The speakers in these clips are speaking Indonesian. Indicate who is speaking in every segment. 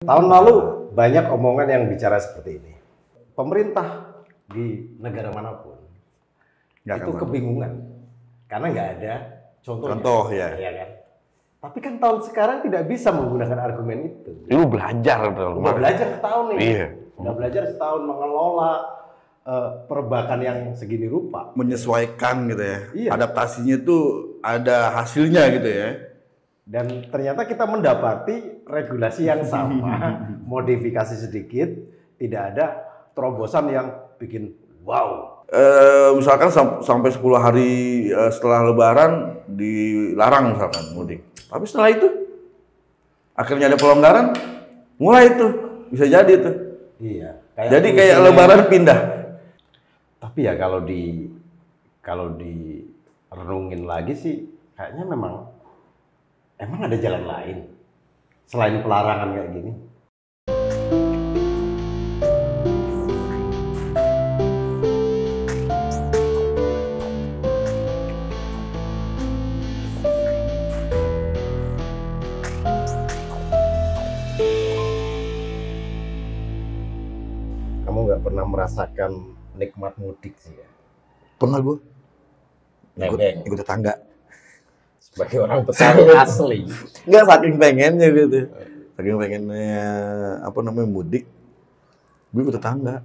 Speaker 1: Tahun lalu banyak omongan yang bicara seperti ini. Pemerintah di negara manapun itu kebingungan karena nggak ada contoh
Speaker 2: ya.
Speaker 1: Ya kan? Tapi kan tahun sekarang tidak bisa menggunakan argumen itu.
Speaker 2: Lu belajar
Speaker 1: Udah belajar setahun nih.
Speaker 2: Iya.
Speaker 1: Udah belajar setahun mengelola perbakan yang segini rupa.
Speaker 2: Menyesuaikan gitu ya.
Speaker 1: Iya.
Speaker 2: Adaptasinya tuh ada hasilnya gitu ya.
Speaker 1: Dan ternyata kita mendapati regulasi yang sama, modifikasi sedikit, tidak ada terobosan yang bikin wow.
Speaker 2: Misalkan sampai 10 hari setelah Lebaran dilarang misalkan mudik. Tapi setelah itu akhirnya ada pelonggaran, mulai itu bisa jadi itu.
Speaker 1: Iya.
Speaker 2: Jadi kayak Lebaran pindah.
Speaker 1: Tapi ya kalau direnungin lagi sih, kayaknya emang ada jalan lain selain pelarangan kayak gini. Kamu nggak pernah merasakan nikmat mudik sih ya?
Speaker 2: Pernah gue ikut tetangga.
Speaker 1: Sebagai orang Betawi asli.
Speaker 2: Enggak, saking pengennya gitu. Saking pengennya mudik. Gue ikut tetangga.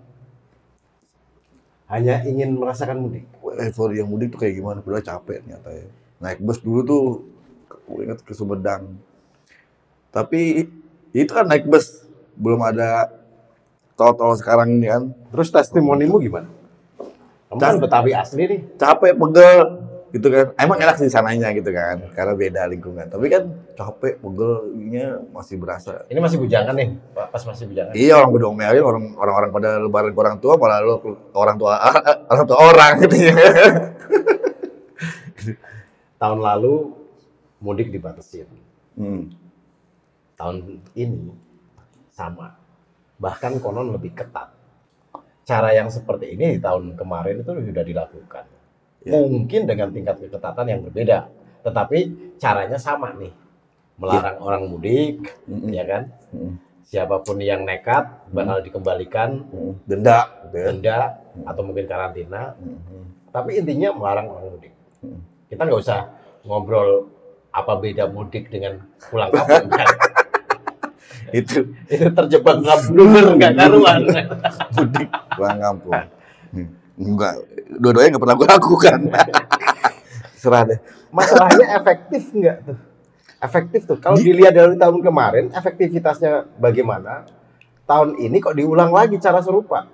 Speaker 1: Hanya ingin merasakan mudik.
Speaker 2: Euforia mudik tuh kayak gimana? Padahal capek ternyata ya. Naik bus dulu tuh, gue ingat ke Sumedang. Tapi itu kan naik bus, belum ada tol sekarang ini kan.
Speaker 1: Terus testimonimu gimana? Kamu kan Betawi asli nih.
Speaker 2: Capek, pegel, gitu kan. Emang enak sih sananya gitu kan, karena beda lingkungan. Tapi kan capek, pegelnya masih berasa.
Speaker 1: Ini masih bujangan nih, pas masih bujangan.
Speaker 2: Iya, orang udah ngomelin, orang-orang pada lebaran ke orang tua, malah lo orang tua orang gitu ya.
Speaker 1: Tahun lalu mudik dibatasin. Tahun ini sama. Bahkan konon lebih ketat. Cara yang seperti ini di tahun kemarin itu sudah dilakukan. Ya. Mungkin dengan tingkat keketatan yang berbeda, tetapi caranya sama nih. Melarang orang mudik, ya kan? Siapapun yang nekat bakal dikembalikan
Speaker 2: denda
Speaker 1: atau mungkin karantina. Tapi intinya melarang orang mudik. Kita nggak usah ngobrol apa beda mudik dengan pulang kampung kan?
Speaker 2: itu
Speaker 1: terjebak dalam blunder nggak karuan.
Speaker 2: Mudik pulang kampung. Enggak, dua-duanya nggak pernah gue lakukan. Serah deh.
Speaker 1: Masalahnya efektif nggak tuh? Efektif tuh. Kalau dilihat dari tahun kemarin, efektivitasnya bagaimana? Tahun ini kok diulang lagi cara serupa?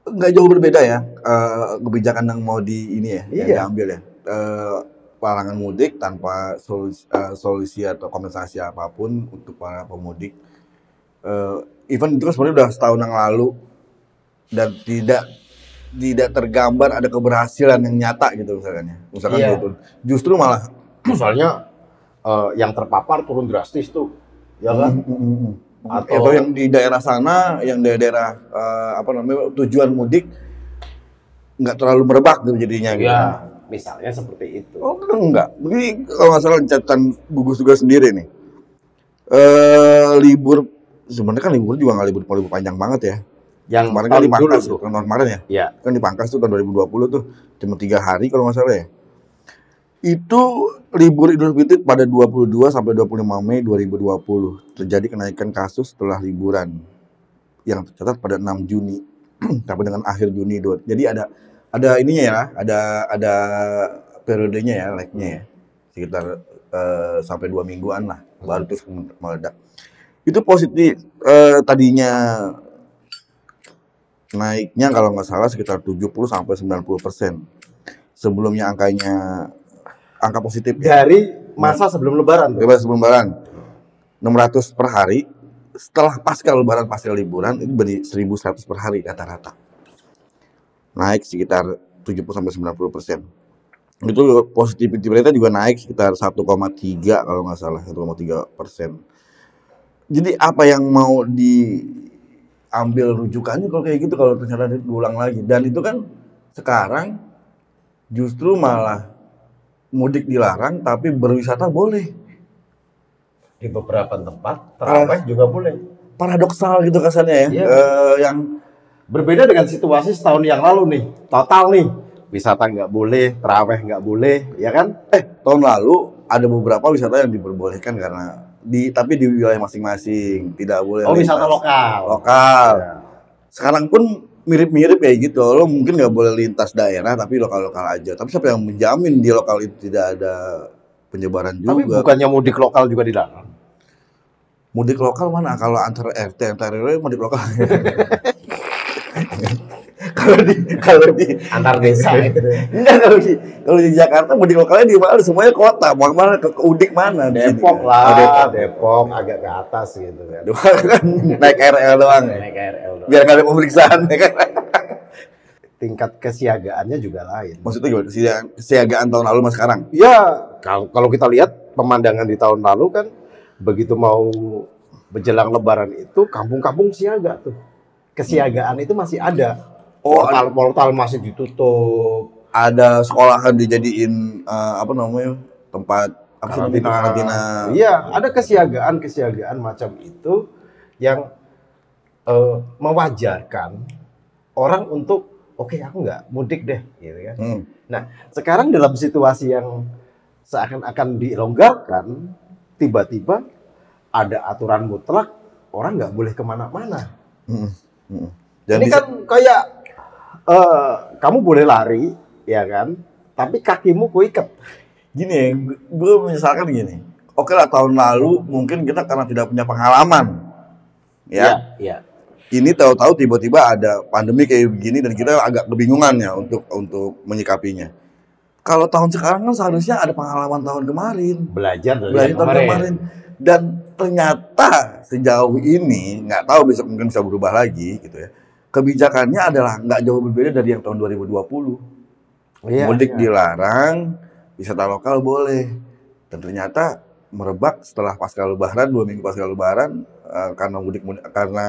Speaker 2: Nggak jauh berbeda ya kebijakan yang mau yang diambil ya. Pelarangan mudik tanpa solusi atau kompensasi apapun untuk para pemudik. Even itu sebenarnya udah setahun yang lalu dan tidak tergambar ada keberhasilan yang nyata gitu misalkan gitu. Justru malah
Speaker 1: misalnya yang terpapar turun drastis tuh, ya kan?
Speaker 2: Atau yang di daerah sana, yang daerah tujuan mudik nggak terlalu merebak gitu jadinya gitu.
Speaker 1: Ya, misalnya seperti itu.
Speaker 2: Oh enggak, begini kalau nggak salah catatan gugus tugas sendiri nih. Libur sebenarnya kan libur juga nggak libur panjang banget ya. Yang kemarin kan dipangkas tuh, kan kemarin ya.
Speaker 1: Iya.
Speaker 2: Kan dipangkas tuh tahun 2020 tuh cuma 3 hari kalau nggak salah ya. Itu libur Idul Fitri pada 22 sampai 25 Mei 2020 terjadi kenaikan kasus setelah liburan yang tercatat pada 6 Juni sampai dengan akhir Juni. Jadi ada ininya ya, ada periodenya ya, lag-nya ya. Sekitar sampai 2 mingguan lah baru terus meledak. Itu positif tadinya naiknya kalau nggak salah sekitar 70 sampai 90%. Sebelumnya angka positif
Speaker 1: dari masa sebelum Lebaran.
Speaker 2: Sebelum Lebaran 600 per hari. Setelah pasca Lebaran pasca liburan itu beri 1.100 per hari rata-rata. Naik sekitar 70 sampai 90%. Itu positivity rate juga naik sekitar 1,3 kalau nggak salah 1,3%. Jadi apa yang mau diambil rujukannya kalau kayak gitu kalau ternyata diulang lagi, dan itu kan sekarang justru malah mudik dilarang tapi berwisata boleh.
Speaker 1: Di beberapa tempat terawih juga boleh.
Speaker 2: paradoksal gitu kesannya ya.
Speaker 1: Iya.
Speaker 2: Yang
Speaker 1: Berbeda dengan situasi setahun yang lalu nih, total nih. Wisata nggak boleh, taraweh nggak boleh, ya kan?
Speaker 2: tahun lalu ada beberapa wisata yang diperbolehkan karena tapi di wilayah masing-masing, tidak boleh
Speaker 1: Oh, wisata
Speaker 2: lintas.
Speaker 1: lokal.
Speaker 2: Lokal.
Speaker 1: Ya.
Speaker 2: Sekarang pun mirip-mirip kayak gitu. Lo mungkin nggak boleh lintas daerah tapi lokal-lokal aja. Tapi siapa yang menjamin di lokal itu tidak ada penyebaran
Speaker 1: Tapi
Speaker 2: juga?
Speaker 1: bukannya mudik lokal juga dilarang?
Speaker 2: Mudik lokal mana? Kalau antar RT antar RW mudik lokal. kalau di
Speaker 1: Antar desa gitu.
Speaker 2: enggak, kalau di Jakarta mudik lokalnya di mana? Semuanya kota. Mau mana ke Udik mana? Di sini.
Speaker 1: Depok
Speaker 2: Oh,
Speaker 1: lah, Depok agak ke atas gitu kan.
Speaker 2: Naik KRL doang ya.
Speaker 1: Naik KRL doang.
Speaker 2: Biar nggak ada pemeriksaan ya kan.
Speaker 1: Tingkat kesiagaannya juga lain.
Speaker 2: Maksudnya gimana? Kesiagaan tahun lalu sama sekarang?
Speaker 1: Ya, kalau kita lihat pemandangan di tahun lalu kan begitu mau menjelang Lebaran itu kampung-kampung siaga tuh. Kesiagaan itu masih ada.
Speaker 2: Oh,
Speaker 1: Portal masih ditutup.
Speaker 2: ada sekolahan dijadiin apa namanya, tempat apa sih namanya, karantina.
Speaker 1: Iya, ada kesiagaan macam itu yang mewajarkan orang untuk oke, aku nggak mudik deh, gitu kan. Nah, sekarang dalam situasi yang seakan-akan dilonggarkan, tiba-tiba ada aturan mutlak orang nggak boleh kemana-mana.
Speaker 2: Dan
Speaker 1: ini kan kayak kamu boleh lari, ya kan? Tapi kakimu kuiket.
Speaker 2: gini ya, gue menyesalkan gini. Oke lah, tahun lalu mungkin kita karena tidak punya pengalaman, ya.
Speaker 1: Iya.
Speaker 2: Ini tahu-tahu tiba-tiba ada pandemi kayak begini dan kita agak kebingungan ya untuk menyikapinya. Kalau tahun sekarang kan seharusnya ada pengalaman tahun kemarin,
Speaker 1: Belajar dari
Speaker 2: belajar
Speaker 1: yang
Speaker 2: tahun kemarin, dan ternyata sejauh ini nggak tahu besok mungkin bisa berubah lagi gitu ya. Kebijakannya adalah nggak jauh berbeda dari yang tahun 2020.
Speaker 1: Iya,
Speaker 2: Mudik
Speaker 1: iya.
Speaker 2: dilarang, wisata lokal boleh. Dan ternyata merebak setelah pasca Lebaran, 2 minggu pasca Lebaran, karena karena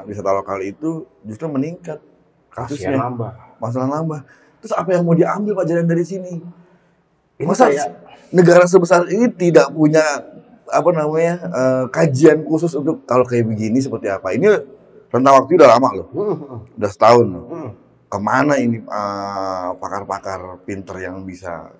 Speaker 2: wisata lokal itu justru meningkat
Speaker 1: Kasihan
Speaker 2: kasusnya,
Speaker 1: nambah.
Speaker 2: masalah nambah. Terus apa yang mau diambil pelajaran dari sini?
Speaker 1: Ini
Speaker 2: Masa
Speaker 1: kayak
Speaker 2: negara sebesar ini tidak punya apa namanya kajian khusus untuk kalau kayak begini seperti apa? Ini rentang waktu udah lama loh, udah setahun loh. Kemana ini pakar-pakar pinter yang bisa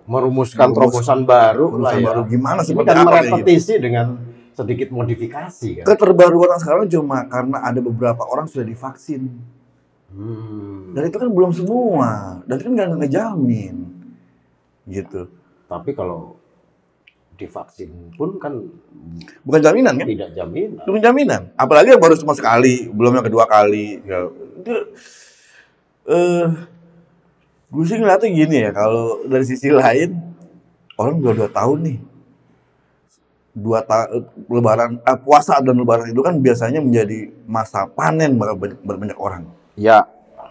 Speaker 1: merumuskan terobosan baru lah ya.
Speaker 2: baru gimana
Speaker 1: Ini
Speaker 2: seperti
Speaker 1: kan
Speaker 2: apa kayak gitu?
Speaker 1: merepetisi dengan sedikit modifikasi kan.
Speaker 2: Keterbaruan sekarang cuma karena ada beberapa orang sudah divaksin. Dan itu kan belum semua, dan itu kan nggak ngejamin gitu.
Speaker 1: Tapi kalau divaksin pun kan
Speaker 2: Bukan jaminan kan?
Speaker 1: tidak jaminan.
Speaker 2: Belum jaminan. Apalagi yang baru cuma sekali, belum yang kedua kali. Ya, itu, gue sih ngeliatnya gini ya, kalau dari sisi lain orang udah 2 tahun nih. Lebaran, puasa dan Lebaran itu kan biasanya menjadi masa panen banyak orang.
Speaker 1: Ya.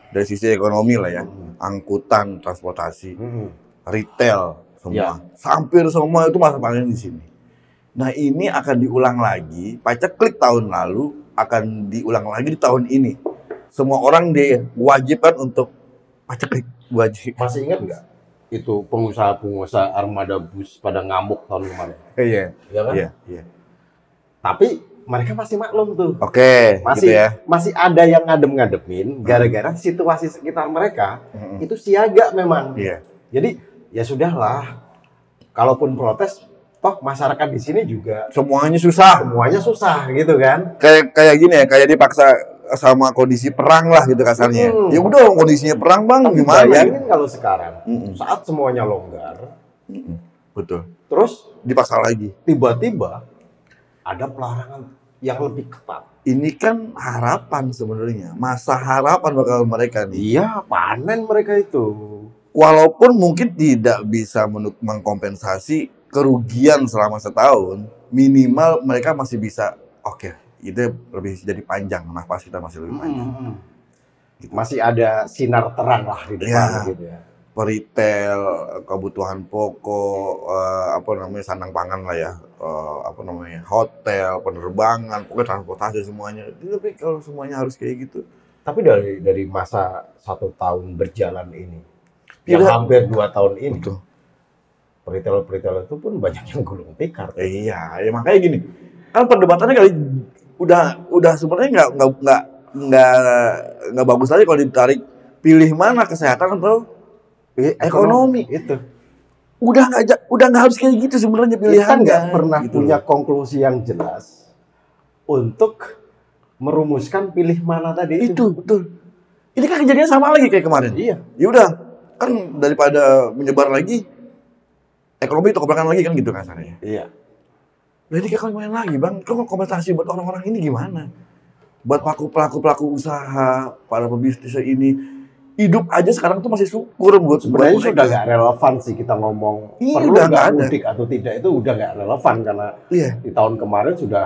Speaker 2: Dari sisi ekonomi lah ya, angkutan, transportasi, retail, semua. Hampir semua itu masa panen di sini. Nah, ini akan diulang lagi, paceklik tahun lalu akan diulang lagi di tahun ini. Semua orang diwajibkan untuk paceklik, wajib.
Speaker 1: Masih ingat nggak itu pengusaha-pengusaha armada bus pada ngamuk tahun kemarin?
Speaker 2: Iya.
Speaker 1: Ya kan?
Speaker 2: Iya.
Speaker 1: Tapi mereka masih maklum tuh.
Speaker 2: Oke,
Speaker 1: Masih
Speaker 2: gitu ya.
Speaker 1: masih ada yang ngadem-ngademin gara-gara situasi sekitar mereka itu siaga memang.
Speaker 2: Iya.
Speaker 1: Jadi ya sudahlah. Kalaupun protes, toh masyarakat di sini juga
Speaker 2: Semuanya susah.
Speaker 1: gitu kan.
Speaker 2: Kayak gini ya, kayak dipaksa sama kondisi perang lah gitu kasarnya. Ya udah, kondisinya perang bang,
Speaker 1: Tapi
Speaker 2: gimana?
Speaker 1: bayangin kalau sekarang saat semuanya longgar,
Speaker 2: Betul.
Speaker 1: terus
Speaker 2: Dipaksa lagi.
Speaker 1: tiba-tiba ada pelarangan yang lebih ketat.
Speaker 2: Ini kan harapan sebenarnya, masa harapan bakal mereka nih.
Speaker 1: Iya, panen mereka itu.
Speaker 2: Walaupun mungkin tidak bisa mengkompensasi kerugian selama setahun, minimal mereka masih bisa, oke, itu lebih jadi panjang, nafas kita masih lebih panjang.
Speaker 1: Gitu. Masih ada sinar terang lah di depan gitu ya.
Speaker 2: Retail, kebutuhan pokok, apa namanya, sandang pangan lah ya, apa namanya, hotel, penerbangan, pokoknya transportasi semuanya. Tapi kalau semuanya harus kayak gitu.
Speaker 1: Tapi dari masa 1 tahun berjalan ini, yang hampir 2 tahun ini, peritel-peritel itu pun banyak yang gulung tikar.
Speaker 2: Iya, ya makanya gini, kan perdebatannya kali udah sebenarnya nggak bagus lagi kalau ditarik pilih mana kesehatan atau ekonomi.
Speaker 1: Itu.
Speaker 2: Udah nggak harus kayak gitu sebenarnya
Speaker 1: Kita
Speaker 2: pilihannya.
Speaker 1: nggak pernah
Speaker 2: gitu
Speaker 1: punya
Speaker 2: loh.
Speaker 1: konklusi yang jelas untuk merumuskan pilih mana tadi
Speaker 2: Itu betul. Ini kan kejadian sama lagi kayak kemarin.
Speaker 1: Iya.
Speaker 2: Ya udah, kan daripada menyebar lagi, ekonomi itu kebelakang lagi kan gitu kasarnya.
Speaker 1: Iya.
Speaker 2: Nah ini kayak main lagi bang, kok kompensasi buat orang-orang ini gimana? Buat pelaku usaha, para pebisnis ini, hidup aja sekarang tuh masih syukur buat
Speaker 1: Sebenarnya
Speaker 2: buat
Speaker 1: sudah
Speaker 2: mereka.
Speaker 1: nggak relevan sih kita ngomong
Speaker 2: Iya,
Speaker 1: perlu
Speaker 2: udah
Speaker 1: nggak
Speaker 2: nggak ada.
Speaker 1: mudik atau tidak, itu udah nggak relevan karena
Speaker 2: Iya.
Speaker 1: di tahun kemarin sudah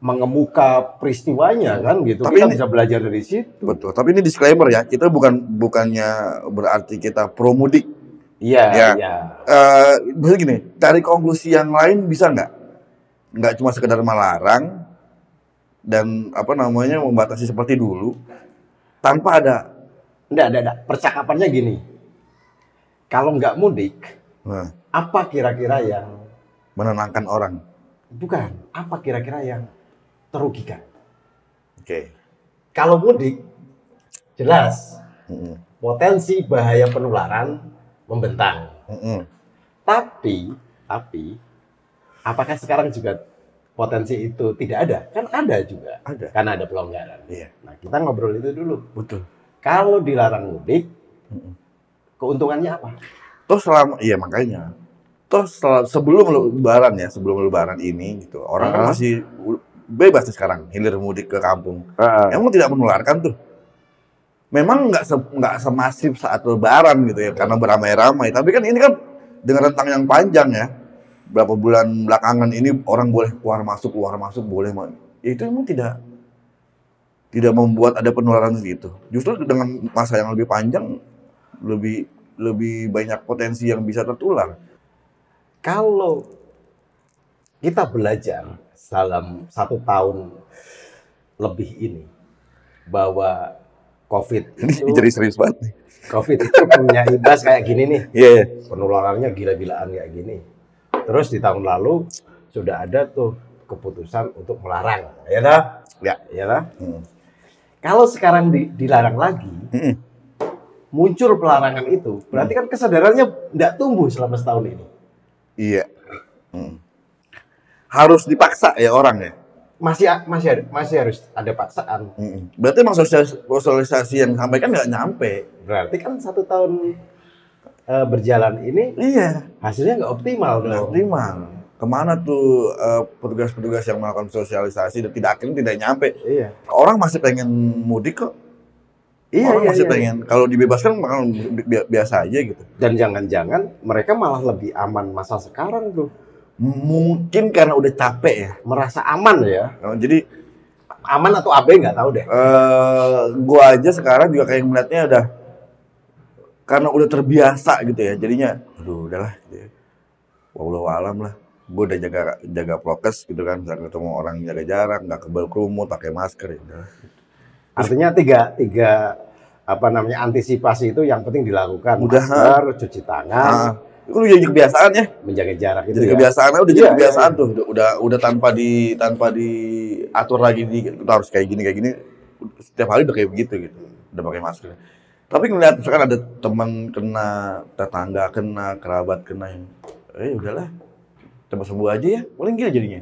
Speaker 1: mengemuka peristiwanya kan gitu.
Speaker 2: Tapi
Speaker 1: Kita
Speaker 2: ini-
Speaker 1: bisa belajar dari situ.
Speaker 2: Betul, tapi ini disclaimer ya, kita bukannya berarti kita pro mudik.
Speaker 1: Iya,
Speaker 2: Ya.
Speaker 1: iya.
Speaker 2: Maksudnya gini, cari konklusi yang lain bisa nggak? Nggak cuma sekedar melarang dan membatasi seperti dulu tanpa ada.
Speaker 1: Enggak. Percakapannya gini. Kalau nggak mudik,
Speaker 2: Nah,
Speaker 1: apa kira-kira yang
Speaker 2: menenangkan orang.
Speaker 1: bukan? Apa kira-kira yang terugikan?
Speaker 2: Oke.
Speaker 1: Kalau mudik, jelas
Speaker 2: Mm-mm.
Speaker 1: potensi bahaya penularan membentang.
Speaker 2: Mm-mm.
Speaker 1: Tapi, apakah sekarang juga potensi itu tidak ada? Kan ada juga.
Speaker 2: Ada.
Speaker 1: Karena ada pelonggaran.
Speaker 2: Iya.
Speaker 1: Nah, kita ngobrol itu dulu.
Speaker 2: Betul.
Speaker 1: Kalau dilarang mudik,
Speaker 2: Mm-mm.
Speaker 1: keuntungannya apa?
Speaker 2: Toh iya makanya. Sebelum lebaran ini gitu, orang kan masih bebas nih sekarang hilir mudik ke kampung. Emang tidak menularkan tuh. Memang nggak semasif saat lebaran gitu ya, karena beramai-ramai. Tapi kan ini kan dengan rentang yang panjang ya. Berapa bulan belakangan ini orang boleh keluar masuk boleh. Ya, itu emang tidak membuat ada penularan segitu. Justru dengan masa yang lebih panjang, lebih banyak potensi yang bisa tertular.
Speaker 1: Kalau kita belajar dalam 1 tahun lebih ini bahwa COVID itu,
Speaker 2: Jadi serius banget nih.
Speaker 1: COVID itu punya imbas kayak gini nih,
Speaker 2: Iya.
Speaker 1: penularannya gila-gilaan kayak gini. Terus di tahun lalu sudah ada tuh keputusan untuk melarang, ya dah, ya dah. Kalau sekarang dilarang lagi, muncul pelarangan itu, berarti kan kesadarannya tidak tumbuh selama setahun ini.
Speaker 2: Iya. Harus dipaksa ya orang ya.
Speaker 1: Masih harus ada paksaan.
Speaker 2: Berarti emang sosialisasi yang disampaikan nggak nyampe.
Speaker 1: Berarti kan 1 tahun berjalan ini
Speaker 2: Iya.
Speaker 1: hasilnya nggak optimal
Speaker 2: Nggak
Speaker 1: dong.
Speaker 2: optimal. Kemana tuh petugas-petugas yang melakukan sosialisasi dan akhirnya tidak nyampe.
Speaker 1: Iya.
Speaker 2: Orang masih pengen mudik kok. Orang masih pengen. Kalau dibebaskan bakal biasa aja gitu.
Speaker 1: Dan jangan-jangan mereka malah lebih aman masa sekarang tuh.
Speaker 2: Mungkin karena udah capek ya.
Speaker 1: Merasa aman ya.
Speaker 2: Jadi
Speaker 1: Aman atau AB nggak tahu deh.
Speaker 2: gua aja sekarang juga kayak melihatnya udah karena udah terbiasa gitu ya. Jadinya aduh udahlah gitu ya. Wallahu alam lah. Gue udah jaga prokes gitu kan, misalnya ketemu orang jaga jarak, nggak kerumun, pakai masker ya udah.
Speaker 1: Artinya tiga antisipasi itu yang penting dilakukan.
Speaker 2: Udah,
Speaker 1: Masker, cuci tangan,
Speaker 2: Itu udah jadi kebiasaan ya.
Speaker 1: menjaga jarak itu
Speaker 2: Jadi
Speaker 1: ya.
Speaker 2: kebiasaan udah jadi
Speaker 1: Iya,
Speaker 2: kebiasaan
Speaker 1: iya.
Speaker 2: tuh. Udah tanpa diatur lagi kita harus kayak gini. Setiap hari udah kayak begitu gitu. Udah pakai masker. Tapi ngeliat misalkan ada teman kena, tetangga kena, kerabat kena yang udahlah. Coba sembuh aja ya. Paling gila jadinya.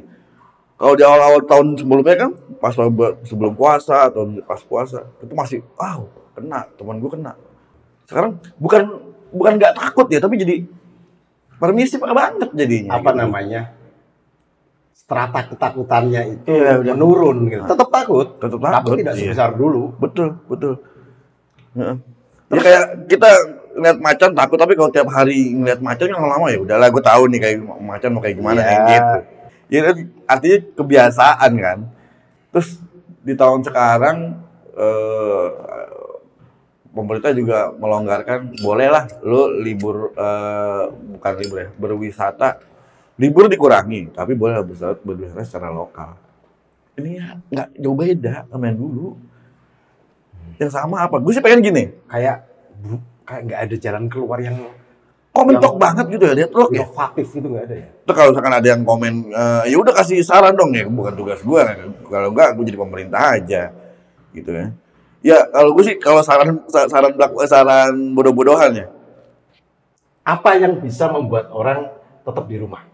Speaker 2: Kalau di awal-awal tahun sebelumnya kan pas sebelum puasa atau pas puasa itu masih kena, teman gue kena. Sekarang bukan nggak takut ya, tapi jadi permisif banget jadinya.
Speaker 1: Apa
Speaker 2: gitu.
Speaker 1: namanya? Strata ketakutannya itu
Speaker 2: Iya, udah.
Speaker 1: menurun gitu. Tetap takut.
Speaker 2: Tetap
Speaker 1: Tapi
Speaker 2: takut,
Speaker 1: tidak
Speaker 2: iya.
Speaker 1: sebesar dulu.
Speaker 2: Betul. Heeh. Ya kayak kita ngeliat macan takut, tapi kalau tiap hari ngeliat macan kan lama-lama ya udahlah gue tahu nih kayak macan mau kayak gimana
Speaker 1: Iya.
Speaker 2: kayak gitu. Ya kan, artinya kebiasaan kan. Terus di tahun sekarang pemerintah juga melonggarkan, bolehlah lo libur bukan libur ya, berwisata. Libur dikurangi, tapi boleh berwisata secara lokal. Ini ya nggak jauh beda sama yang dulu. Yang sama apa? Gue sih pengen gini.
Speaker 1: Kayak nggak ada jalan keluar yang
Speaker 2: Komentok banget gitu ya, deadlock ya.
Speaker 1: inovatif itu nggak ada ya.
Speaker 2: Terus kalau misalkan ada yang komen, ya udah kasih saran dong ya, bukan tugas gue. Kalau enggak, gue jadi pemerintah aja, gitu ya. Ya kalau gue sih, kalau saran bodoh-bodohan ya,
Speaker 1: Apa yang bisa membuat orang tetap di rumah?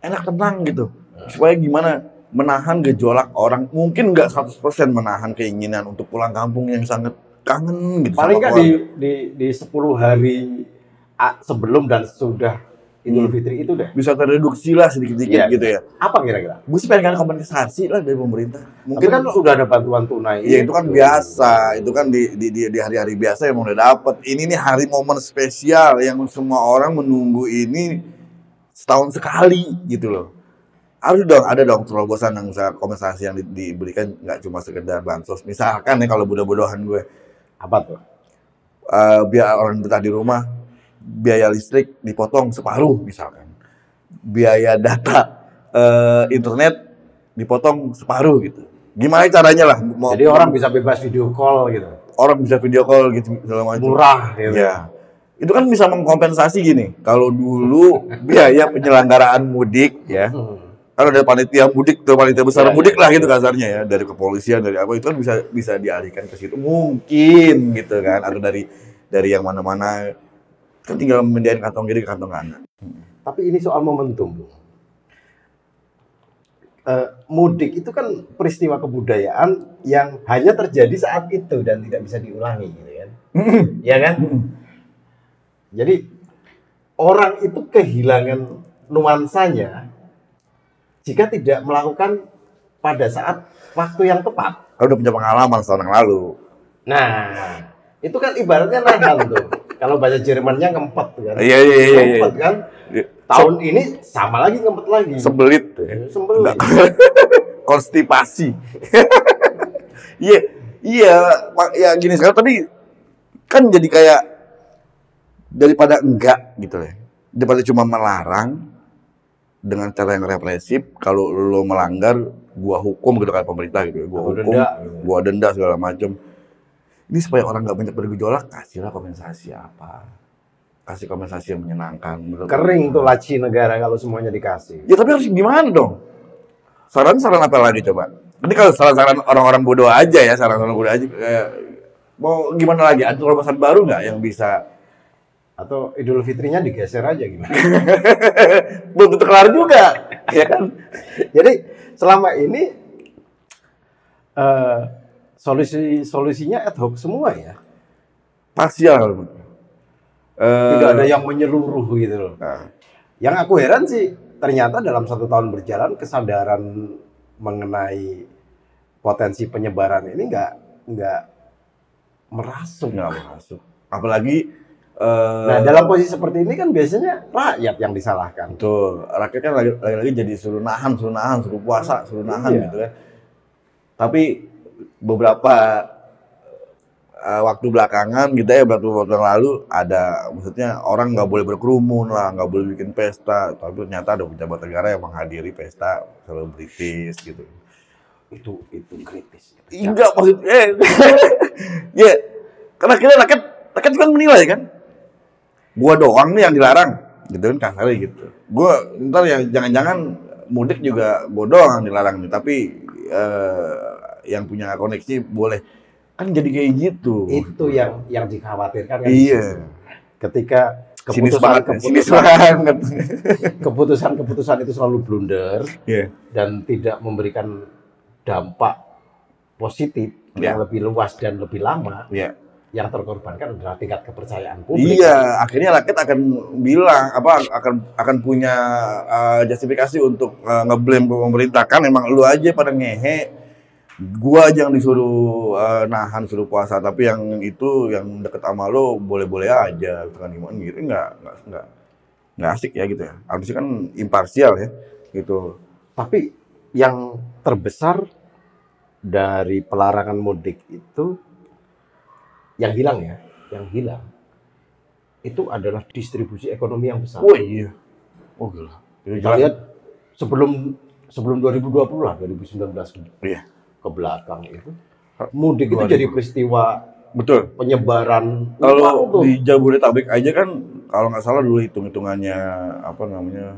Speaker 2: enak tenang gitu. Supaya gimana menahan gejolak orang, mungkin nggak 100% menahan keinginan untuk pulang kampung yang sangat kangen gitu.
Speaker 1: Paling
Speaker 2: sama
Speaker 1: nggak
Speaker 2: keluarga.
Speaker 1: di 10 hari sebelum dan sudah Idul Fitri itu deh.
Speaker 2: Bisa terreduksi lah sedikit-sedikit
Speaker 1: Iya,
Speaker 2: gitu ya.
Speaker 1: Apa kira-kira?
Speaker 2: Gue sih pengen kompensasi lah dari pemerintah.
Speaker 1: Mungkin kan sudah ada bantuan tunai.
Speaker 2: ya itu kan biasa, itu kan di hari-hari biasa emang udah dapet. Ini nih hari momen spesial yang semua orang menunggu ini setahun sekali gitu loh. Harus dong, ada dong terobosan yang bisa kompensasi yang diberikan, nggak cuma sekedar bansos. Misalkan ya kalau bodoh-bodohan gue,
Speaker 1: Apa tuh?
Speaker 2: biar orang betah di rumah, biaya listrik dipotong separuh misalkan, biaya data internet dipotong separuh gitu. Gimana caranya lah?
Speaker 1: Jadi orang bisa bebas video call gitu.
Speaker 2: Orang bisa video call gitu segala macam.
Speaker 1: Murah gitu.
Speaker 2: Ya. Itu kan bisa mengkompensasi gini. Kalau dulu biaya penyelenggaraan mudik ya. Kalau ada panitia mudik, tuh panitia besar mudik lah gitu kasarnya ya, dari kepolisian, dari apa, itu kan bisa dialihkan ke situ mungkin gitu kan, atau dari yang mana-mana, kan tinggal mindahin kantong kiri ke kantong kanan.
Speaker 1: Tapi ini soal momentum, Bung. Mudik itu kan peristiwa kebudayaan yang hanya terjadi saat itu dan tidak bisa diulangi gitu kan. Ya kan? Jadi orang itu kehilangan nuansanya jika tidak melakukan pada saat waktu yang tepat.
Speaker 2: Kalau udah punya pengalaman setahun yang lalu.
Speaker 1: Nah, itu kan ibaratnya nahan tuh. Kalau bahasa Jermannya ngempet kan.
Speaker 2: Iya.
Speaker 1: Ngempet kan. Tahun ini sama lagi ngempet lagi.
Speaker 2: Sembelit.
Speaker 1: Sembelit.
Speaker 2: Konstipasi. Iya, ya gini sekarang, tapi kan jadi kayak daripada enggak gitu ya. Daripada cuma melarang dengan cara yang represif, kalau lo melanggar gua hukum gitu kan pemerintah gitu, gua hukum, gua denda segala macam. Ini supaya orang nggak banyak bergejolak, kasihlah kompensasi apa, kasih kompensasi yang menyenangkan.
Speaker 1: Kering tuh laci negara kalau semuanya dikasih.
Speaker 2: Ya tapi harus gimana dong? Saran-saran apa lagi coba? Ini kalau saran-saran orang-orang bodoh aja ya, saran-saran bodoh aja. Mau gimana lagi? Ada terobosan baru nggak yang bisa?
Speaker 1: Atau Idul Fitrinya digeser aja gimana?
Speaker 2: Belum tentu kelar juga, ya kan?
Speaker 1: Jadi selama ini solusinya ad hoc semua ya.
Speaker 2: Parsial.
Speaker 1: Tidak ada yang menyeluruh gitu loh.
Speaker 2: Nah.
Speaker 1: Yang aku heran sih, ternyata dalam 1 tahun berjalan kesadaran mengenai potensi penyebaran ini nggak merasuk.
Speaker 2: Nggak masuk. Apalagi
Speaker 1: nah, dalam posisi seperti ini kan biasanya rakyat yang disalahkan.
Speaker 2: betul, rakyat kan lagi-lagi jadi suruh nahan, suruh puasa, suruh nahan gitu kan. Tapi beberapa waktu belakangan gitu ya, beberapa waktu yang lalu ada, maksudnya orang nggak boleh berkerumun lah, nggak boleh bikin pesta. Tapi ternyata ada pejabat negara yang menghadiri pesta selebritis gitu.
Speaker 1: Itu kritis.
Speaker 2: Enggak, maksudnya ya, karena akhirnya rakyat kan menilai kan. Gua doang nih yang dilarang, gitu kan kasarnya gitu. Gua ntar ya jangan-jangan mudik juga gua doang yang dilarang nih, tapi yang punya koneksi boleh, kan jadi kayak gitu.
Speaker 1: Itu yang dikhawatirkan kan.
Speaker 2: Iya.
Speaker 1: Ketika keputusan itu selalu blunder dan tidak memberikan dampak positif yang lebih luas dan lebih lama. Yang terkorbankan adalah tingkat kepercayaan publik.
Speaker 2: Iya, akhirnya rakyat akan bilang akan punya justifikasi untuk ngeblame pemerintah, kan emang lu aja pada ngehe, gua aja yang disuruh nahan, suruh puasa, tapi yang itu yang deket sama lu boleh-boleh aja, gitu kan, gimana gitu, nggak asik ya gitu ya. Harusnya kan imparsial ya, gitu.
Speaker 1: Tapi yang terbesar dari pelarangan mudik itu yang hilang itu adalah distribusi ekonomi yang besar.
Speaker 2: Oh iya. Oh gila.
Speaker 1: Kita lihat sebelum 2020 lah, 2019 ke belakang itu mudik itu jadi peristiwa
Speaker 2: Betul.
Speaker 1: penyebaran uang
Speaker 2: Kalau
Speaker 1: tuh.
Speaker 2: di Jabodetabek aja kan, kalau nggak salah dulu hitung-hitungannya apa namanya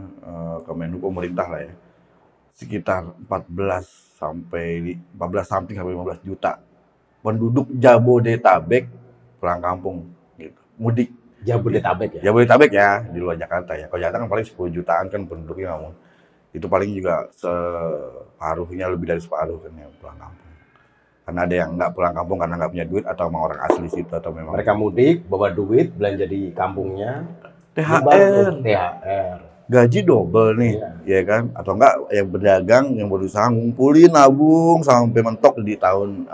Speaker 2: Kemenhub pemerintah lah ya, sekitar 14 sampai 15 juta penduduk Jabodetabek pulang kampung gitu, mudik.
Speaker 1: Jabodetabek ya.
Speaker 2: Jabodetabek ya, di luar Jakarta ya. Kalau Jakarta kan paling 10 jutaan kan penduduknya ngomong. Itu paling juga separuhnya, lebih dari separuh kan yang pulang kampung. Karena ada yang nggak pulang kampung karena nggak punya duit, atau emang orang asli situ, atau memang
Speaker 1: Mereka mudik, bawa duit, belanja di kampungnya,
Speaker 2: THR,
Speaker 1: THR.
Speaker 2: gaji double nih, ya kan? Atau enggak yang berdagang yang berusaha ngumpulin nabung sampai mentok di tahun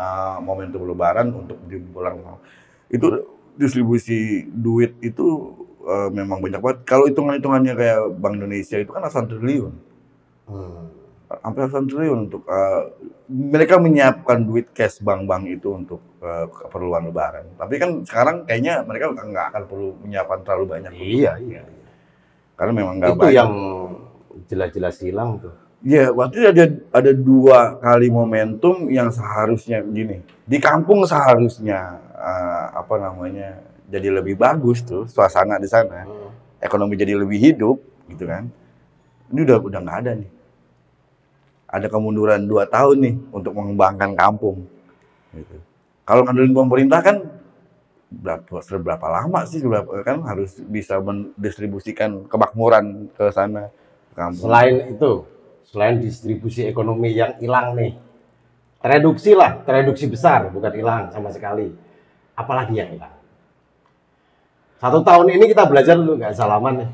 Speaker 2: momentum Lebaran untuk pulang. Itu distribusi duit itu memang banyak banget. Kalau hitungan-hitungannya kayak Bank Indonesia itu kan ratusan triliun. Hampir ratusan triliun untuk mereka menyiapkan duit cash bank-bank itu untuk keperluan Lebaran. Tapi kan sekarang kayaknya mereka nggak akan perlu menyiapkan terlalu banyak.
Speaker 1: Iya.
Speaker 2: Karena memang nggak
Speaker 1: Itu
Speaker 2: banyak.
Speaker 1: yang jelas-jelas hilang tuh.
Speaker 2: Iya, berarti ada 2 kali momentum yang seharusnya gini. Di kampung seharusnya apa namanya jadi lebih bagus tuh suasana di sana, ekonomi jadi lebih hidup gitu kan. Ini udah nggak ada nih. Ada kemunduran 2 tahun nih untuk mengembangkan kampung. Gitu. Kalau ngandelin pemerintah kan berapa lama sih kan harus bisa mendistribusikan kemakmuran ke sana, ke kampung.
Speaker 1: Selain distribusi ekonomi yang hilang nih, tereduksi besar, bukan hilang sama sekali. Apalagi yang hilang? 1 tahun ini kita belajar dulu nggak salaman nih.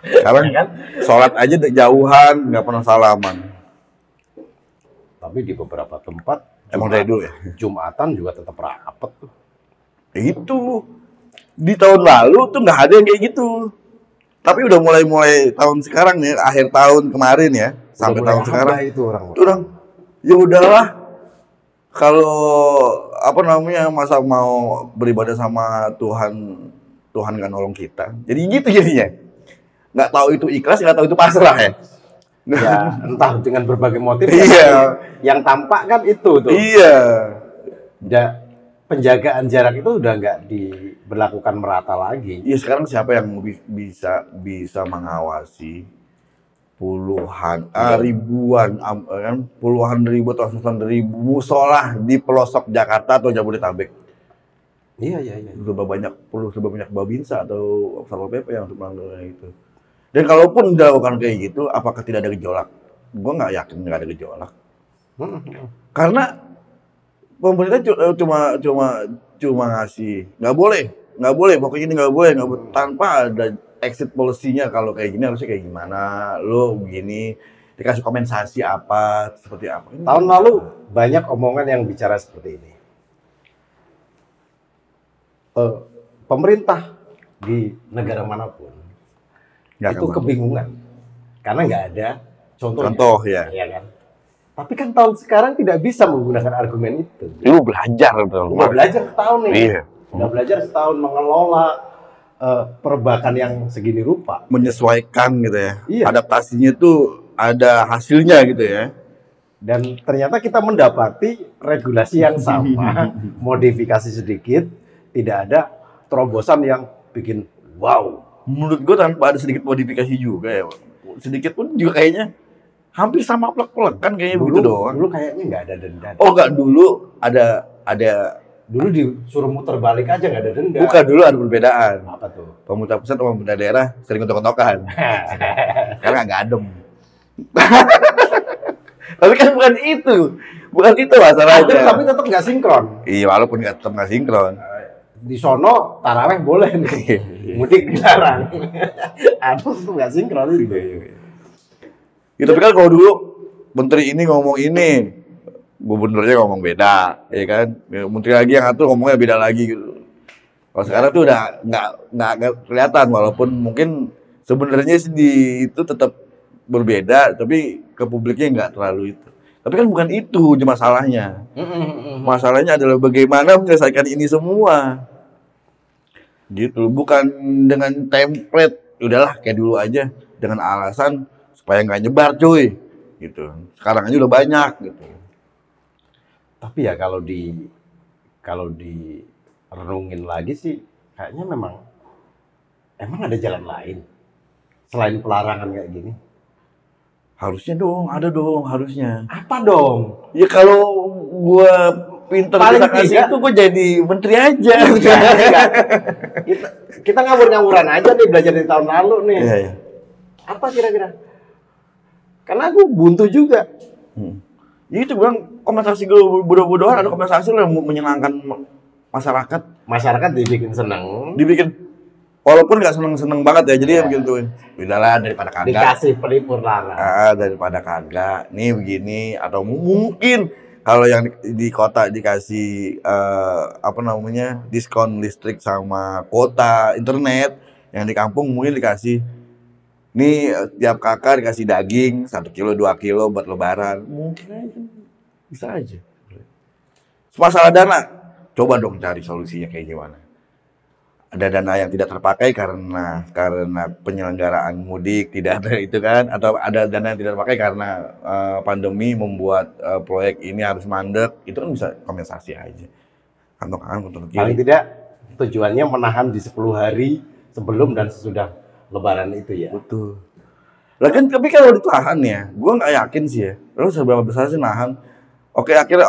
Speaker 2: Sekarang kan sholat aja jauhan, nggak pernah salaman.
Speaker 1: Tapi di beberapa tempat
Speaker 2: Emang dari dulu ya?
Speaker 1: Jumatan juga tetap rapat tuh.
Speaker 2: Itu di tahun lalu tuh nggak ada yang kayak gitu. Tapi udah mulai tahun sekarang nih, akhir tahun kemarin ya, sampai tahun sekarang
Speaker 1: itu orang.
Speaker 2: Ya udahlah. Kalau apa namanya masa mau beribadah sama Tuhan nggak nolong kita. Jadi gitu jadinya. Nggak tahu itu ikhlas, nggak tahu itu pasrah ya.
Speaker 1: Ya, entah dengan berbagai motif.
Speaker 2: Iya.
Speaker 1: Yang tampak kan itu tuh.
Speaker 2: Iya.
Speaker 1: Penjagaan jarak itu udah nggak diberlakukan merata lagi.
Speaker 2: Iya, sekarang siapa yang bisa mengawasi ribuan kan puluhan ribu atau ratusan ribu musola di pelosok Jakarta atau Jabodetabek.
Speaker 1: Iya.
Speaker 2: Serba banyak Babinsa atau Satpol PP yang untuk melakukan itu. Dan kalaupun dilakukan kayak gitu, apakah tidak ada gejolak? Gue nggak yakin nggak ada gejolak. Karena pemerintah cuma ngasih nggak boleh, pokoknya ini nggak boleh, tanpa ada exit policy-nya. Kalau kayak gini harusnya kayak gimana, lo begini dikasih kompensasi apa, seperti apa.
Speaker 1: Tahun lalu banyak omongan yang bicara seperti ini. Pemerintah di negara manapun itu kebingungan karena nggak ada contoh
Speaker 2: ya.
Speaker 1: Iya kan? Tapi kan tahun sekarang tidak bisa menggunakan argumen itu.
Speaker 2: Lu belajar betul.
Speaker 1: Udah belajar setahun nih.
Speaker 2: Iya.
Speaker 1: Udah belajar setahun mengelola perbakan yang segini rupa.
Speaker 2: Menyesuaikan gitu ya.
Speaker 1: Iya.
Speaker 2: Adaptasinya tuh ada hasilnya gitu ya.
Speaker 1: Dan ternyata kita mendapati regulasi yang sama, modifikasi sedikit, tidak ada terobosan yang bikin wow.
Speaker 2: Menurut gue tanpa ada sedikit modifikasi juga ya. Sedikit pun juga kayaknya hampir sama plek-plek kan kayaknya begitu doang.
Speaker 1: Dulu kayaknya nggak ada denda.
Speaker 2: Oh nggak, dulu ada.
Speaker 1: Dulu disuruh muter balik aja nggak ada denda.
Speaker 2: Bukan, dulu ada perbedaan.
Speaker 1: Apa tuh?
Speaker 2: Pemerintah pusat sama pemerintah daerah sering ketok-ketokan. Karena nggak adem. Tapi kan bukan itu masalahnya.
Speaker 1: Tapi tetap nggak sinkron.
Speaker 2: Iya, walaupun tetap nggak sinkron.
Speaker 1: Di sono taraweh boleh nih, mudik dilarang. Aduh, itu nggak sinkron itu.
Speaker 2: Ya, tapi kan kalau dulu menteri ini ngomong ini, gubernurnya ngomong beda, ya kan? Menteri lagi yang ngatur ngomongnya beda lagi gitu. Kalau sekarang tuh udah nggak kelihatan, walaupun mungkin sebenarnya sih itu tetap berbeda, tapi ke publiknya nggak terlalu itu. Tapi kan bukan itu masalahnya. Masalahnya adalah bagaimana menyelesaikan ini semua. Gitu, bukan dengan template, udahlah kayak dulu aja dengan alasan supaya nggak nyebar cuy. Gitu. Sekarang aja udah banyak gitu.
Speaker 1: Tapi ya kalau renungin lagi sih kayaknya emang ada jalan lain selain pelarangan kayak gini.
Speaker 2: Harusnya dong, ada dong, harusnya.
Speaker 1: Apa dong?
Speaker 2: Ya kalau gua pinter
Speaker 1: Paling
Speaker 2: bisa kasih
Speaker 1: tidak-
Speaker 2: itu, gua jadi menteri aja.
Speaker 1: Enggak. Kita ngawur-ngawuran aja nih belajar dari tahun lalu nih.
Speaker 2: Iya, iya.
Speaker 1: Apa kira-kira? Karena aku buntu juga.
Speaker 2: Ya itu bilang kompensasi gue bodoh-bodohan, ada kompensasi yang menyenangkan masyarakat.
Speaker 1: Masyarakat dibikin seneng,
Speaker 2: Dibikin walaupun nggak seneng-seneng banget ya, jadi
Speaker 1: Iya.
Speaker 2: yang gituin. Udahlah daripada kagak.
Speaker 1: dikasih pelipur lara.
Speaker 2: Daripada kagak. Nih begini atau mungkin kalau yang di kota dikasih apa namanya diskon listrik sama kuota internet, yang di kampung mungkin dikasih nih tiap kakak dikasih daging 1 kilo 2 kilo buat lebaran, mungkin aja bisa aja. Masalah dana, coba dong cari solusinya kayak gimana. Ada dana yang tidak terpakai karena penyelenggaraan mudik tidak ada itu kan, atau ada dana yang tidak terpakai karena pandemi membuat proyek ini harus mandek, itu kan bisa kompensasi aja. Kantong kanan kantong kiri.
Speaker 1: Paling tidak tujuannya menahan di 10 hari sebelum dan sesudah lebaran itu ya.
Speaker 2: Betul. Lah kan tapi kalau ditahan ya, gue nggak yakin sih ya. Lo seberapa besar sih nahan? Oke, akhirnya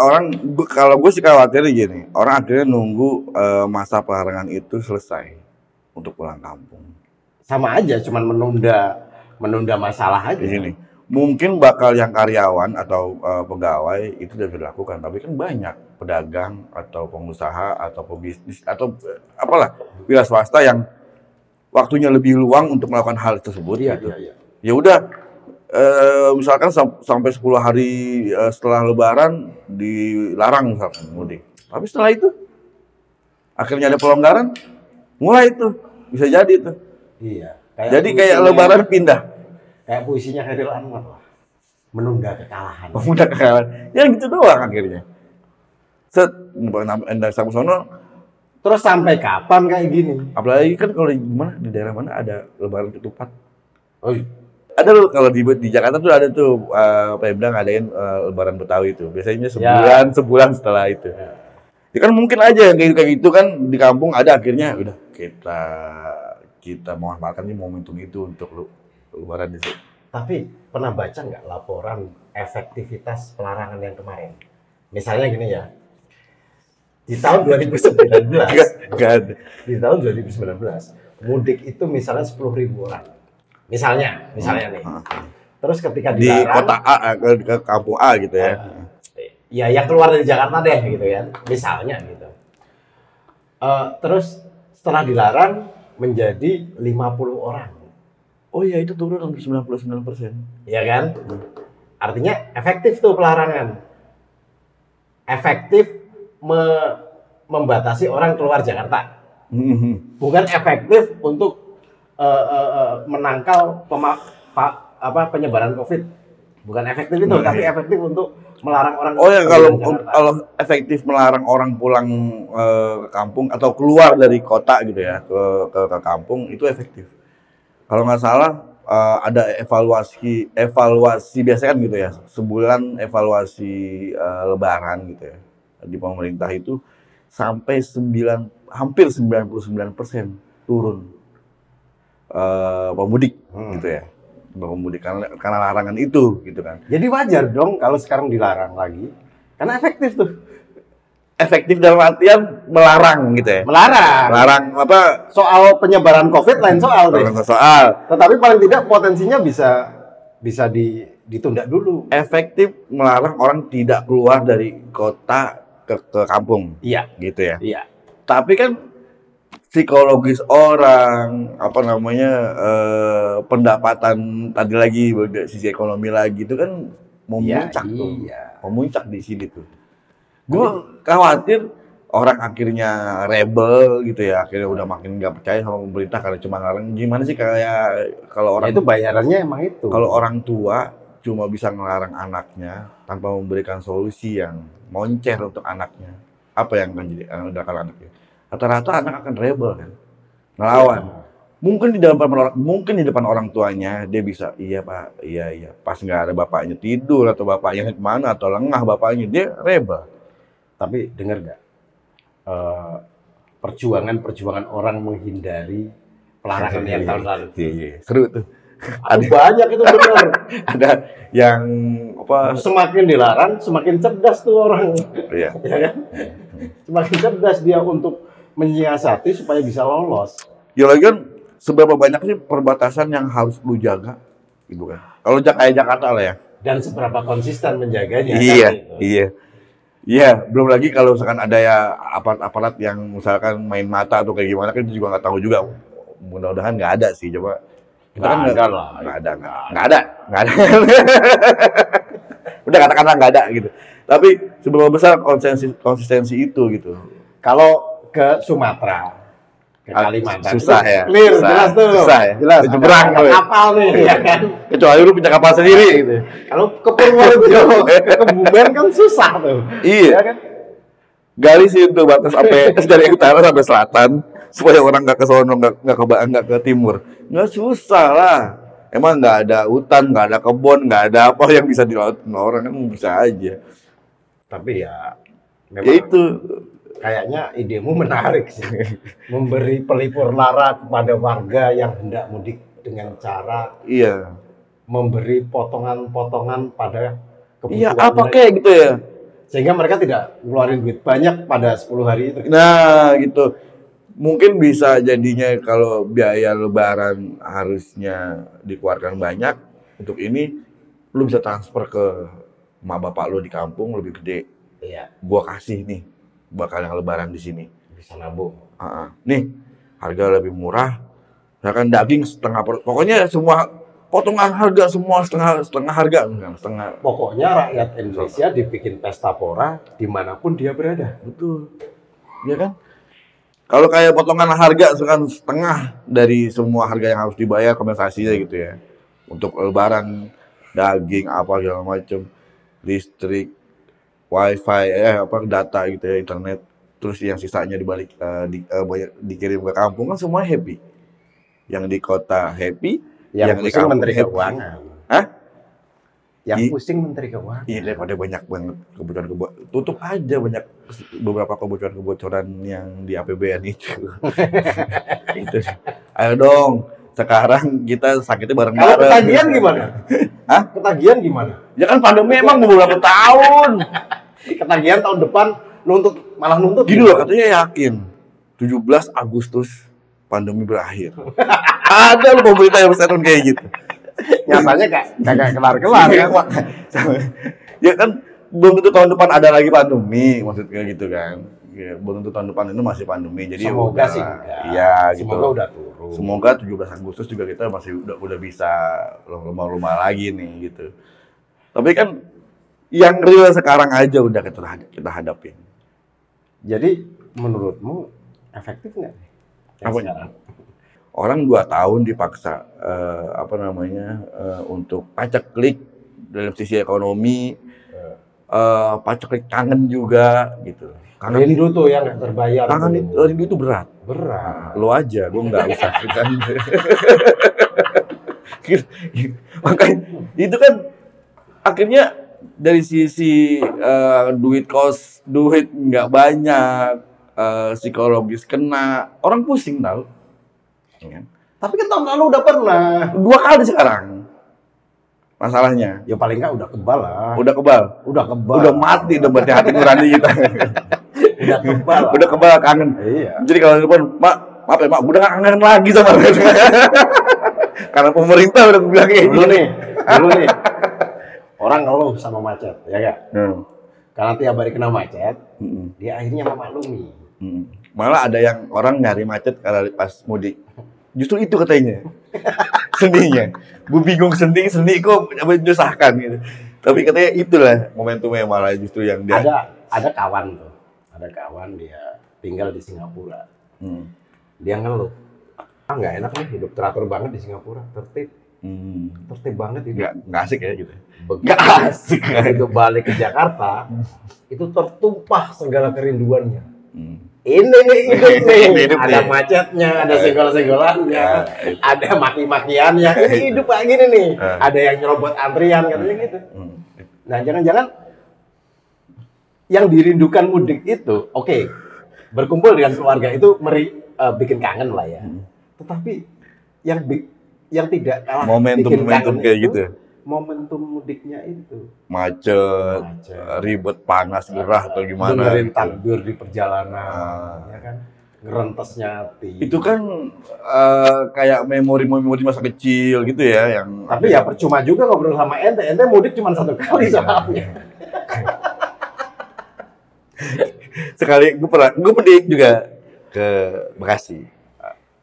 Speaker 2: kalau gue sih khawatirnya gini, orang akhirnya nunggu masa pelarangan itu selesai untuk pulang kampung.
Speaker 1: Sama aja, cuman menunda masalah aja.
Speaker 2: Di sini mungkin bakal yang karyawan atau pegawai itu sudah dilakukan, tapi kan banyak pedagang atau pengusaha atau pebisnis atau apalah wira swasta yang waktunya lebih luang untuk melakukan hal tersebut.
Speaker 1: Iya,
Speaker 2: gitu.
Speaker 1: iya.
Speaker 2: Ya udah, misalkan sampai 10 hari setelah Lebaran dilarang misalkan mudik. Tapi setelah itu akhirnya ada pelonggaran, mulai itu bisa jadi itu.
Speaker 1: Iya.
Speaker 2: Jadi kayak Lebaran pindah.
Speaker 1: Kayak puisinya Khairil Anwar lah. Menunda kekalahan.
Speaker 2: Udah kekalahan. Ya gitu doang akhirnya. Set, Endang Samusono.
Speaker 1: Terus sampai kapan kayak gini?
Speaker 2: Apalagi kan kalau di daerah mana ada Lebaran ketupat.
Speaker 1: Oh, iya.
Speaker 2: Ada loh kalau di Jakarta tuh ada tuh Pemda ngadain Lebaran Betawi itu. Biasanya sebulan setelah itu. Ya kan mungkin aja yang kayak gitu kan di kampung ada akhirnya udah kita memanfaatkan momentum itu untuk Lebaran di situ.
Speaker 1: Tapi pernah baca nggak laporan efektivitas pelarangan yang kemarin? Misalnya gini ya. Di tahun 2019,
Speaker 2: Gak ada.
Speaker 1: di tahun 2019, mudik itu misalnya 10.000 orang. Misalnya nih. Terus ketika
Speaker 2: Di
Speaker 1: dilarang,
Speaker 2: kota A ke kampung A gitu ya.
Speaker 1: ya yang keluar dari Jakarta deh gitu ya, misalnya gitu. Terus setelah dilarang menjadi 50 orang.
Speaker 2: Oh iya itu turun sampai 99%.
Speaker 1: Ya kan? Artinya efektif tuh pelarangan. Efektif membatasi orang keluar Jakarta. Bukan efektif untuk menangkal penyebaran COVID. Bukan efektif itu, tapi efektif untuk melarang orang.
Speaker 2: Oh ya
Speaker 1: keluar Jakarta.
Speaker 2: kalau efektif melarang orang pulang ke kampung atau keluar dari kota gitu ya ke kampung itu efektif. Kalau nggak salah ada evaluasi biasanya kan gitu ya, sebulan evaluasi Lebaran gitu ya di pemerintah itu sampai hampir 99% turun pemudik gitu ya, pemudik karena larangan itu gitu kan.
Speaker 1: Jadi wajar dong kalau sekarang dilarang lagi, karena efektif tuh.
Speaker 2: Efektif dalam artian melarang gitu ya. Melarang apa?
Speaker 1: Soal penyebaran COVID lain soal deh.
Speaker 2: Soal.
Speaker 1: Tetapi paling tidak potensinya bisa ditunda dulu.
Speaker 2: Efektif melarang orang tidak keluar dari kota ke kampung.
Speaker 1: Iya.
Speaker 2: Gitu ya.
Speaker 1: Iya.
Speaker 2: Tapi kan psikologis orang, apa namanya, pendapatan tadi lagi, sisi ekonomi lagi itu kan memuncak tuh. Memuncak di sini tuh. Gue khawatir orang akhirnya rebel gitu ya, akhirnya udah makin nggak percaya sama pemerintah karena cuma ngelarang. Gimana sih kayak kalau orang
Speaker 1: itu bayarannya emang itu.
Speaker 2: Kalau orang tua cuma bisa ngelarang anaknya tanpa memberikan solusi yang moncer untuk anaknya, apa yang akan jadi kalau anaknya? Rata-rata anak akan rebel kan, ngelawan. Mungkin di depan orang tuanya dia bisa iya pak, iya pas nggak ada bapaknya tidur atau bapaknya kemana atau lengah bapaknya dia rebel.
Speaker 1: Tapi dengar nggak? Perjuangan orang menghindari pelarangan yang tahun lalu.
Speaker 2: Iya. Seru tuh.
Speaker 1: Ada banyak itu benar.
Speaker 2: Ada yang apa?
Speaker 1: Semakin dilarang, semakin cerdas tuh orang.
Speaker 2: Iya.
Speaker 1: Ya kan? Semakin cerdas dia untuk menyiasati supaya bisa lolos.
Speaker 2: Ya lagi kan seberapa banyak sih perbatasan yang harus lu jaga, gitu kan? Kalau kayak Jakarta lah ya.
Speaker 1: Dan seberapa konsisten menjaganya.
Speaker 2: Iya,
Speaker 1: kan, gitu.
Speaker 2: iya. Iya, belum lagi kalau misalkan ada ya aparat-aparat yang misalkan main mata atau kayak gimana kan itu juga nggak tahu juga. Mudah-mudahan nggak ada sih, coba. Kita kan
Speaker 1: Nggak ada lah.
Speaker 2: nggak ada. Udah katakanlah nggak ada gitu. Tapi seberapa besar konsistensi itu gitu.
Speaker 1: Kalau ke Sumatera, ke Kalimantan,
Speaker 2: susah ya.
Speaker 1: Clear,
Speaker 2: Susah.
Speaker 1: jelas tuh.
Speaker 2: Susah ya.
Speaker 1: Jelas.
Speaker 2: Nyebrang
Speaker 1: Ada kapal nih, ya kan.
Speaker 2: Kecuali lu punya kapal sendiri gitu.
Speaker 1: Kalau ke Purworejo, ke Kebumen kan susah tuh.
Speaker 2: Iya.
Speaker 1: Ya kan?
Speaker 2: Gali sih itu batas sampai dari utara sampai selatan supaya orang nggak ke sono nggak ke timur. Nggak susah lah. Emang nggak ada hutan, nggak ada kebun, nggak ada apa yang bisa dilautin orang kan bisa aja.
Speaker 1: Tapi ya memang
Speaker 2: Ya itu
Speaker 1: kayaknya idemu menarik sih. Memberi pelipur lara kepada warga yang hendak mudik dengan cara
Speaker 2: iya.
Speaker 1: memberi potongan-potongan pada
Speaker 2: Iya
Speaker 1: kebutuhan
Speaker 2: apa
Speaker 1: mereka.
Speaker 2: kayak gitu ya.
Speaker 1: Sehingga mereka tidak ngeluarin duit banyak pada 10 hari itu.
Speaker 2: Nah gitu. Mungkin bisa jadinya kalau biaya lebaran harusnya dikeluarkan banyak untuk ini lu bisa transfer ke emak bapak lu di kampung lebih gede.
Speaker 1: Iya,
Speaker 2: Gua kasih nih bakal yang lebaran di sini.
Speaker 1: bisa nabung.
Speaker 2: Nih harga lebih murah. Misalkan daging pokoknya semua potongan harga semua setengah harga enggak setengah.
Speaker 1: Pokoknya rakyat Indonesia dibikin pesta pora dimanapun dia berada.
Speaker 2: Betul. Ya kan? Kalau kayak potongan harga kan setengah dari semua harga yang harus dibayar kompensasinya gitu ya. Untuk lebaran, daging apa segala macam, listrik, wifi, data gitu ya, internet. Terus yang sisanya dibalik dikirim ke kampung kan semua happy. Yang di kota happy,
Speaker 1: Yang
Speaker 2: di
Speaker 1: pusing
Speaker 2: kampung
Speaker 1: Menteri
Speaker 2: happy.
Speaker 1: Keuangan.
Speaker 2: Hah?
Speaker 1: Yang pusing Menteri Keuangan.
Speaker 2: Iya daripada banyak banget kebocoran tutup aja banyak beberapa kebocoran yang di APBN itu. Itu. Ayo dong, sekarang kita sakitnya
Speaker 1: Kalau
Speaker 2: bareng-bareng.
Speaker 1: ketagihan gimana?
Speaker 2: Hah?
Speaker 1: Ketagihan gimana?
Speaker 2: Ya kan pandemi emang beberapa tahun.
Speaker 1: Ketagihan tahun depan malah nuntut.
Speaker 2: Gini loh katanya yakin 17 Agustus pandemi berakhir. Ada loh pemerintah yang statement kayak gitu.
Speaker 1: Nyatanya kagak kelar-kelar kan.
Speaker 2: Ya kan belum tentu tahun depan ada lagi pandemi maksudnya gitu kan. Ya, belum tentu tahun depan itu masih pandemi. Jadi
Speaker 1: Semoga
Speaker 2: udah
Speaker 1: sih
Speaker 2: lah.
Speaker 1: enggak.
Speaker 2: Iya gitu.
Speaker 1: Semoga udah turun.
Speaker 2: Semoga 17 Agustus juga kita masih udah bisa lomba-lomba lagi nih gitu. Tapi kan yang real sekarang aja udah kita hadapin.
Speaker 1: Jadi menurutmu efektif nggak? Yang
Speaker 2: Apanya?
Speaker 1: sekarang?
Speaker 2: Orang 2 tahun dipaksa untuk paceklik dalam sisi ekonomi, paceklik kangen juga gitu.
Speaker 1: Rindu tuh yang nggak terbayar.
Speaker 2: Rindu itu berat.
Speaker 1: Berat.
Speaker 2: Lo aja, gue nggak usah kan. Makanya itu kan akhirnya dari sisi duit nggak banyak, psikologis kena, orang pusing tau.
Speaker 1: Tapi kan tahun lalu udah pernah.
Speaker 2: 2 kali sekarang masalahnya.
Speaker 1: Ya paling nggak udah kebal lah.
Speaker 2: Udah kebal. Udah mati udah berarti hati nurani kita.
Speaker 1: Udah kebal.
Speaker 2: Udah kebal kangen.
Speaker 1: Iya.
Speaker 2: Jadi kalau telepon, maaf ya, udah gak kangen lagi sama karena pemerintah udah bilang kayak
Speaker 1: Dulu
Speaker 2: gini.
Speaker 1: nih. Orang ngeluh sama macet, ya gak? Karena tiap hari kena macet, dia akhirnya memaklumi.
Speaker 2: Malah ada yang orang nyari macet karena pas mudik. Justru itu katanya. Seninya. Gue bingung seni kok menyusahkan gitu. Tapi katanya itulah momentumnya malah justru yang dia.
Speaker 1: Ada kawan tuh. Ada kawan dia tinggal di Singapura. Dia ngeluh. Nggak enak nih hidup teratur banget di Singapura. Tertib banget hidup.
Speaker 2: Nggak asik ya gitu.
Speaker 1: Nggak asik. Begitu balik ke Jakarta, itu tertumpah segala kerinduannya. Ini nih hidup nih. Ada macetnya, ada senggol-senggolannya, ada maki-makiannya. Ini hidup kayak gini nih. Ada yang nyerobot antrian katanya gitu. Nah, jangan-jangan yang dirindukan mudik itu, oke, berkumpul dengan keluarga itu bikin kangen lah ya. Tetapi yang tidak kalah bikin
Speaker 2: momentum
Speaker 1: kangen
Speaker 2: kayak
Speaker 1: itu,
Speaker 2: gitu.
Speaker 1: momentum mudiknya itu.
Speaker 2: Macet, ribet, panas, gerah atau gimana?
Speaker 1: Dengerin
Speaker 2: gitu.
Speaker 1: takbir di perjalanan, ya kan? Ngerentesnya hati.
Speaker 2: Itu kan kayak memori-memori masa kecil gitu ya, yang.
Speaker 1: Tapi ya percuma juga ngobrol sama ente mudik cuma 1 kali soalnya.
Speaker 2: Sekali gue mudik juga ke Bekasi.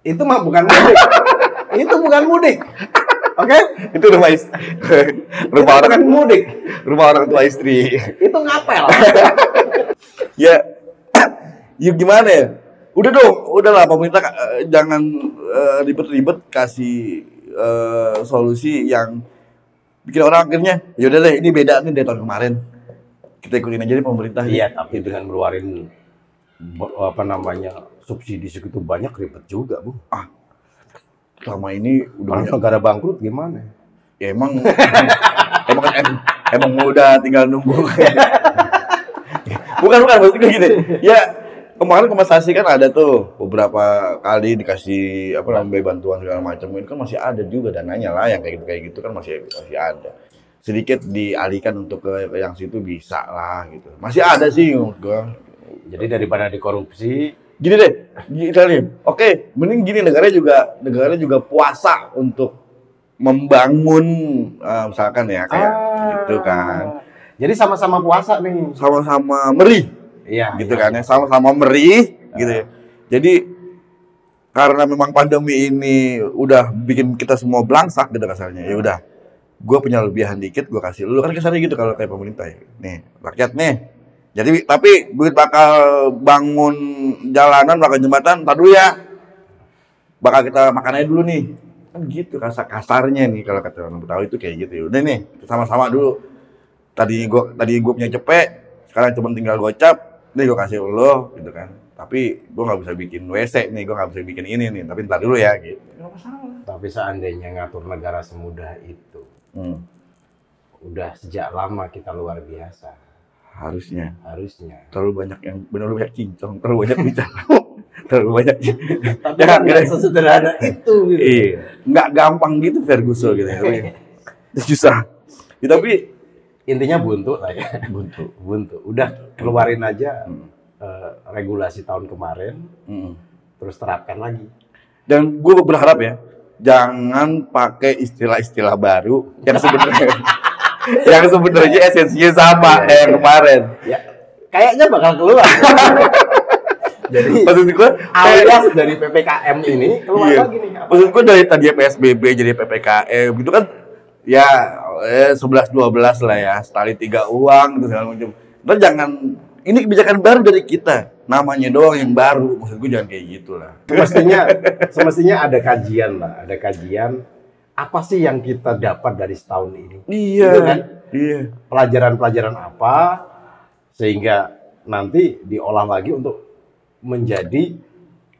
Speaker 1: Itu mah bukan mudik. Itu bukan mudik. Oke?
Speaker 2: Itu rumah rumah orang
Speaker 1: kan mudik.
Speaker 2: Rumah orang tua istri.
Speaker 1: Itu ngapel.
Speaker 2: Ya, ya gimana ya? Udah dong, udahlah pemerintah jangan ribet-ribet kasih solusi yang bikin orang akhirnya ya udah deh, ini beda nih dari tahun kemarin. Kita ikutin aja deh pemerintah.
Speaker 1: Iya, tapi dengan ngeluarin subsidi segitu banyak ribet juga, Bu.
Speaker 2: Selama ini udah
Speaker 1: Kalau negara bangkrut gimana?
Speaker 2: Ya emang udah tinggal nunggu. bukan maksudnya gini. Ya kemarin kompensasi kan ada tuh beberapa kali dikasih bantuan segala macam. Ini kan masih ada juga dananya lah yang kayak gitu kan masih ada. Sedikit dialihkan untuk ke yang situ bisa lah gitu. Masih ada sih menurut gua.
Speaker 1: Jadi daripada dikorupsi,
Speaker 2: gini deh, oke, mending gini negara juga puasa untuk membangun misalkan ya kayak gitu kan.
Speaker 1: Jadi sama-sama puasa nih.
Speaker 2: Sama-sama merih.
Speaker 1: Iya.
Speaker 2: Gitu kan ya, sama-sama merih gitu ya. Jadi karena memang pandemi ini udah bikin kita semua belangsak gitu kasarnya. Ya udah. Gue punya lebihan dikit, gue kasih lu kan kesannya gitu kalau kayak pemerintah ya. Nih, rakyat nih. Jadi tapi duit bakal bangun jalanan, bakal jembatan, entar dulu ya. Bakal kita makan aja dulu nih. Kan gitu kasarnya nih kalau kata orang Betawi itu kayak gitu. Udah nih, sama-sama dulu. Tadi gue punya cepet, sekarang cuma tinggal gocap, nih gue kasih lo gitu kan. Tapi gue nggak bisa bikin WC nih, gue nggak bisa bikin ini nih. Tapi ntar dulu ya gitu. Nggak masalah.
Speaker 1: Tapi seandainya ngatur negara semudah itu, udah sejak lama kita luar biasa.
Speaker 2: Harusnya. Terlalu banyak cincong, terlalu banyak bicara. Terlalu banyak.
Speaker 1: Tapi nggak sesederhana itu gitu.
Speaker 2: Iya. Nggak gampang gitu Ferguson gitu. Susah. Ya, tapi
Speaker 1: intinya buntu lah ya. Buntu. Udah keluarin aja regulasi tahun kemarin. Terus terapkan lagi.
Speaker 2: Dan gue berharap ya, jangan pakai istilah-istilah baru yang sebenarnya esensinya sama kayak yang kemarin.
Speaker 1: Ya, kayaknya bakal keluar. Jadi
Speaker 2: maksud gue
Speaker 1: alias dari PPKM ini keluar lagi nih.
Speaker 2: Maksud gue dari tadi PSBB jadi PPKM gitu kan ya 11-12 lah ya, sekali 3 uang gitu segala macam. Dan jangan, ini kebijakan baru dari kita, namanya doang yang baru. Maksud gue jangan kayak gitulah.
Speaker 1: Semestinya ada kajian lah, apa sih yang kita dapat dari setahun ini?
Speaker 2: Iya.
Speaker 1: Gitu kan?
Speaker 2: Iya.
Speaker 1: Pelajaran-pelajaran apa sehingga nanti diolah lagi untuk menjadi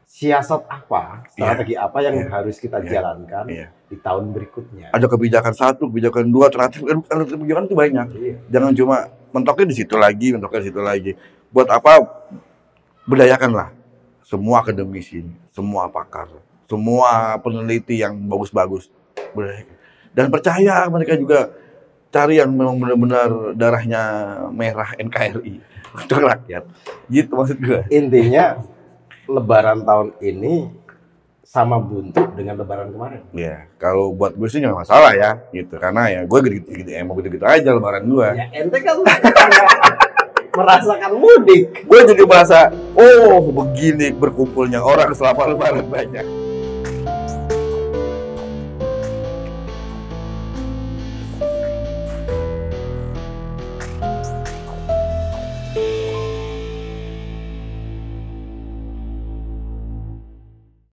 Speaker 1: siasat apa, strategi apa yang harus kita jalankan di tahun berikutnya.
Speaker 2: Ada kebijakan 1, kebijakan 2, terakhir kan kebijakan itu banyak. Iya. Jangan cuma mentoknya di situ lagi. Buat apa? Berdayakanlah semua akademisi, semua pakar, semua peneliti yang bagus-bagus. Dan percaya mereka juga cari yang memang benar-benar darahnya merah NKRI untuk rakyat. Gitu maksud gue.
Speaker 1: Intinya Lebaran tahun ini sama buntu dengan Lebaran kemarin.
Speaker 2: Ya, kalau buat gue sih nggak masalah ya, gitu. Karena ya gue gitu-gitu, emang gitu-gitu aja Lebaran gue.
Speaker 1: Ya ente kan merasakan mudik.
Speaker 2: Gue jadi merasa, oh begini berkumpulnya orang selama Lebaran banyak.